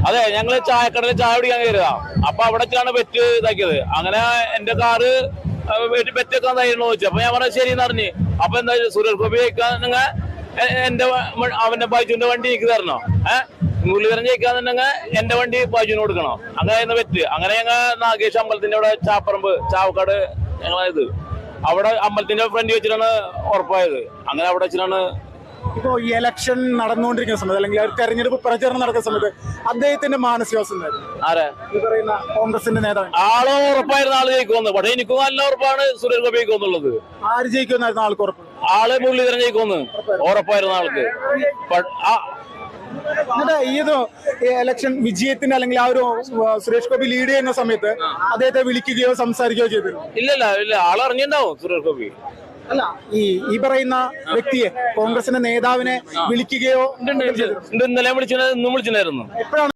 അതെ, ഞങ്ങള് ചായക്കടയിൽ ചായ കുടിക്കാൻ കയറിയതാ. അപ്പൊ അവിടെ വെച്ചാണ് ബെറ്റ് ഇതാക്കിയത്. അങ്ങനെ എന്റെ കാറ് ബെറ്റ് വെക്കാൻ തയ്യാറെന്ന് ചോദിച്ചു. അപ്പൊ ഞാൻ പറഞ്ഞ ശരി എന്ന് പറഞ്ഞു. അപ്പൊ എന്താ സുരേഷ് ഗോപി ജയിക്കാന്നുണ്ടെങ്കിൽ എന്റെ അവന്റെ ബൈജുവിന്റെ വണ്ടി എനിക്ക് തരണോ? മുരളീധരൻ ജയിക്കാന്നുണ്ടെങ്കിൽ എന്റെ വണ്ടി ബൈജുവിന് കൊടുക്കണോ? അങ്ങനെ ബെറ്റ്. അങ്ങനെ ഞങ്ങൾ നാഗേഷ് അമ്പലത്തിന്റെ അവിടെ ചാപ്പറമ്പ് ചാവക്കാട് ഞങ്ങളായത് അവിടെ അമ്പലത്തിന്റെ ഫ്രണ്ട് വെച്ചിട്ടാണ് ഉറപ്പായത്. അങ്ങനെ അവിടെ വെച്ചിട്ടാണ്. ഇപ്പോ ഈ ഇലക്ഷൻ നടന്നുകൊണ്ടിരിക്കുന്ന സമയത്ത് അല്ലെങ്കിൽ തെരഞ്ഞെടുപ്പ് പ്രചരണം നടക്കുന്ന സമയത്ത് അദ്ദേഹത്തിന്റെ മാനസികാവസ്ഥ ആരെ ഈ പറയുന്ന കോൺഗ്രസിന്റെ നേതാവ് ആള് ഉറപ്പായിരുന്ന ആള് ജയിക്കുമെന്ന്. പക്ഷെ എനിക്ക് നല്ല ഉറപ്പാണ് സുരേഷ് ഗോപി ജയിക്കുമെന്നുള്ളത്. ആര് ജയിക്കുമെന്നായിരുന്നു ആൾക്ക് ഉറപ്പ്? ആള് മുരളീധരൻ ജയിക്കുമെന്ന് ഉറപ്പായിരുന്ന ആൾക്ക്. ഇത് ഇലക്ഷൻ വിജയത്തിന്റെ അല്ലെങ്കിൽ ആ ഒരു സുരേഷ് ഗോപി ലീഡ് ചെയ്യുന്ന സമയത്ത് അദ്ദേഹത്തെ വിളിക്കുകയോ സംസാരിക്കുകയോ ചെയ്തിരുന്നു? ഇല്ല ആൾ അറിഞ്ഞിട്ടുണ്ടാവും സുരേഷ് ഗോപി. അല്ല, ഈ പറയുന്ന വ്യക്തിയെ കോൺഗ്രസിന്റെ നേതാവിനെ വിളിക്കുകയോ ഇന്നലെ വിളിച്ചിട്ടുണ്ടായിരുന്നു, ഇന്നും വിളിച്ചിട്ടുണ്ടായിരുന്നു. എപ്പോഴാണ്